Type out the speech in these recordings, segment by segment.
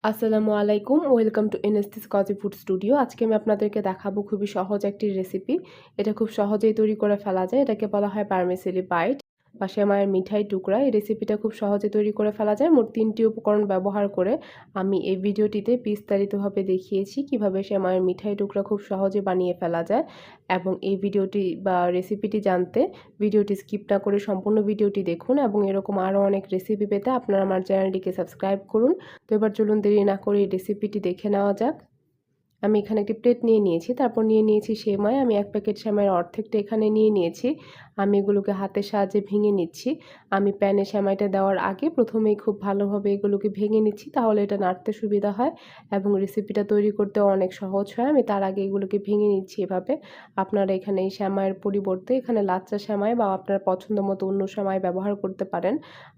আসসালামু আলাইকুম, welcome to এনএসটিস কজি ফুড স্টুডিও। আজকে আমি আপনাদেরকে দেখাবো খুবই সহজ একটি রেসিপি। এটা খুব সহজেই তৈরি করে ফেলা যায়। এটাকে বলা হয় পার্মেসেলি বাইট বা সেমাইয়ের মিঠাই টুকরা। এই রেসিপিটা খুব সহজে তৈরি করে ফেলা যায়। মোট ৩টি উপকরণ ব্যবহার করে আমি এই ভিডিওটিতে বিস্তারিতভাবে দেখিয়েছি কিভাবে সেমাইয়ের মিঠাই টুকরা খুব সহজে বানিয়ে ফেলা যায়। এবং এই ভিডিওটি বা রেসিপিটি জানতে ভিডিওটি স্কিপ না করে সম্পূর্ণ ভিডিওটি দেখুন এবং এরকম আরও অনেক রেসিপি পেতে আপনারা আমার চ্যানেলটিকে সাবস্ক্রাইব করুন। তো এবার চলুন দেরি না করে এই রেসিপিটি দেখে নেওয়া যাক। আমি এখানে একটি প্লেট নিয়ে নিয়েছি, তারপর নিয়ে নিয়েছি সেমাই। আমি ১ প্যাকেট সেমাইয়ের অর্ধেকটা এখানে নিয়ে নিয়েছি। আমি এগুলোকে হাতের সাহায্যে ভেঙে নিচ্ছি। আমি প্যানে সেমাইটা দেওয়ার আগে প্রথমেই খুব ভালোভাবে এগুলোকে ভেঙে নিচ্ছি, তাহলে এটা নাড়তে সুবিধা হয় এবং রেসিপিটা তৈরি করতেও অনেক সহজ হয়। আমি তার আগে এগুলোকে ভেঙে নিচ্ছি এভাবে। আপনারা এখানে এই সেমাইয়ের পরিবর্তে এখানে লাচ্চা সেমাই বা আপনার পছন্দ মতো অন্য সেমাই ব্যবহার করতে পারেন।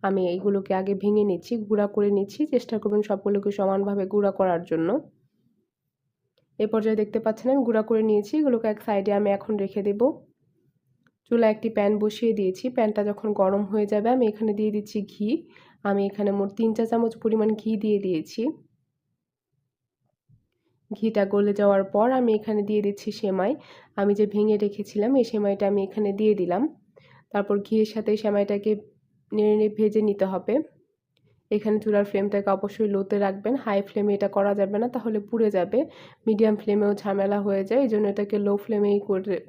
আমি এইগুলোকে আগে ভেঙে নিচ্ছি, গুঁড়া করে নিচ্ছি। চেষ্টা করবেন সবগুলোকে সমানভাবে গুঁড়া করার জন্য। এই পর্যায়ে দেখতে পাচ্ছেন আমি গুঁড়া করে নিয়েছি। এগুলোকে এক সাইডে আমি এখন রেখে দেব। চুলায় একটি প্যান বসিয়ে দিয়েছি। প্যানটা যখন গরম হয়ে যাবে আমি এখানে দিয়ে দিচ্ছি ঘি। আমি এখানে মোট ৩ চা চামচ পরিমাণ ঘি দিয়ে দিয়েছি। ঘিটা গলে যাওয়ার পর আমি এখানে দিয়ে দিচ্ছি সেমাই। আমি যে ভেঙে রেখেছিলাম এই সেমাইটা আমি এখানে দিয়ে দিলাম। তারপর ঘিয়ের সাথে সেমাইটাকে নেড়ে ভেজে নিতে হবে। এখানে চুলার ফ্লেমটাকে অবশ্যই লোতে রাখবেন। হাই ফ্লেমে এটা করা যাবে না, তাহলে পুড়ে যাবে। মিডিয়াম ফ্লেমেও ঝামেলা হয়ে যায়। এজন্য এটাকে লো ফ্লেমেই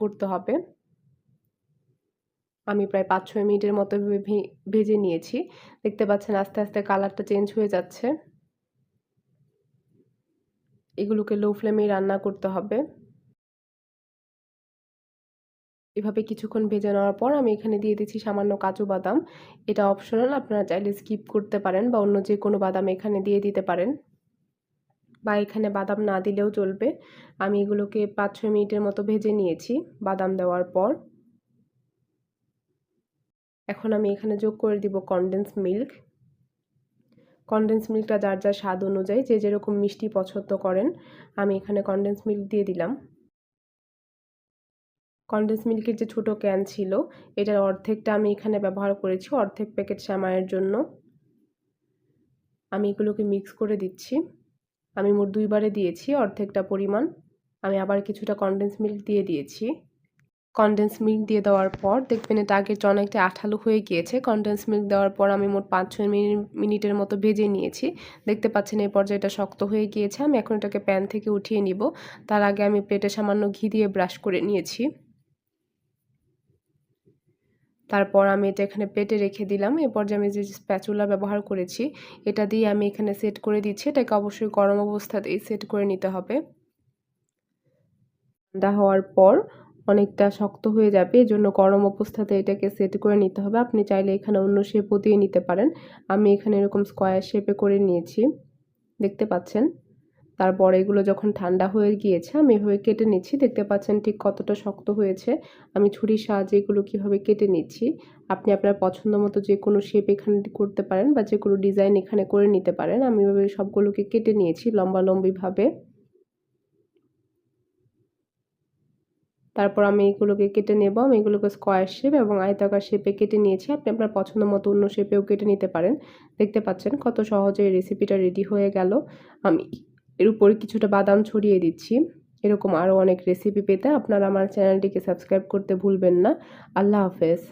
করতে হবে। আমি প্রায় ৫-৬ মিনিটের মতো ভেজে নিয়েছি। দেখতে পাচ্ছেন আস্তে আস্তে কালারটা চেঞ্জ হয়ে যাচ্ছে। এগুলোকে লো ফ্লেমেই রান্না করতে হবে। এভাবে কিছুক্ষণ ভেজে নেওয়ার পর আমি এখানে দিয়ে দিচ্ছি সামান্য কাজু বাদাম। এটা অপশনাল, আপনারা চাইলে স্কিপ করতে পারেন বা অন্য যে কোনো বাদাম এখানে দিয়ে দিতে পারেন, বা এখানে বাদাম না দিলেও চলবে। আমি এগুলোকে ৫-৬ মিনিটের মতো ভেজে নিয়েছি বাদাম দেওয়ার পর। এখন আমি এখানে যোগ করে দিব কনডেন্স মিল্ক। কনডেন্স মিল্কটা যার যার স্বাদ অনুযায়ী যে যেরকম মিষ্টি পছন্দ করেন, আমি এখানে কনডেন্স মিল্ক দিয়ে দিলাম। কনডেন্স মিল্কের যে ছোট ক্যান ছিল এটার অর্ধেকটা আমি এখানে ব্যবহার করেছি অর্ধেক প্যাকেট সেমাইয়ের জন্য। আমি এগুলোকে মিক্স করে দিচ্ছি। আমি মোট ২ বারে দিয়েছি অর্ধেকটা পরিমাণ। আমি আবার কিছুটা কনডেন্স মিল্ক দিয়ে দিয়েছি। কনডেন্স মিল্ক দিয়ে দেওয়ার পর দেখবেন এটা আগের চেয়ে অনেকটা আঠালো হয়ে গিয়েছে। কনডেন্স মিল্ক দেওয়ার পর আমি মোট ৫-৬ মিনিটের মতো ভেজে নিয়েছি। দেখতে পাচ্ছেন এই পর্যায়ে এটা শক্ত হয়ে গিয়েছে। আমি এখন এটাকে প্যান থেকে উঠিয়ে নিব। তার আগে আমি প্লেটে সামান্য ঘি দিয়ে ব্রাশ করে নিয়েছি। তারপর আমি এটা এখানে প্লেটে রেখে দিলাম। এ পর্যায়ে আমি যে স্প্যাচুলা ব্যবহার করেছি এটা দিয়ে আমি এখানে সেট করে দিচ্ছি। এটাকে অবশ্যই গরম অবস্থাতেই সেট করে নিতে হবে। ঠান্ডা হওয়ার পর অনেকটা শক্ত হয়ে যাবে, এজন্য গরম অবস্থাতে এটাকে সেট করে নিতে হবে। আপনি চাইলে এখানে অন্য শেপও দিয়ে নিতে পারেন। আমি এখানে এরকম স্কয়ার শেপে করে নিয়েছি, দেখতে পাচ্ছেন। তারপর এগুলো যখন ঠান্ডা হয়ে গিয়েছে আমি এভাবে কেটে নিচ্ছি। দেখতে পাচ্ছেন ঠিক কতটা শক্ত হয়েছে। আমি ছুরির সাহায্যে এগুলো কীভাবে কেটে নিচ্ছি। আপনি আপনার পছন্দ মতো যে কোনো শেপ এখানে করতে পারেন বা যে কোনো ডিজাইন এখানে করে নিতে পারেন। আমি এভাবে সবগুলোকে কেটে নিয়েছি লম্বালম্বিভাবে। তারপর আমি এগুলোকে কেটে নেব। আমি এগুলোকে স্কয়ার শেপ এবং আয়তাকার শেপে কেটে নিয়েছি। আপনি আপনার পছন্দ মতো অন্য শেপেও কেটে নিতে পারেন। দেখতে পাচ্ছেন কত সহজে এই রেসিপিটা রেডি হয়ে গেল। আমি এর উপরে কিছুটা বাদাম ছড়িয়ে দিচ্ছি। এরকম আরও অনেক রেসিপি পেতে আপনারা আমার চ্যানেলটিকে সাবস্ক্রাইব করতে ভুলবেন না। আল্লাহ হাফেজ।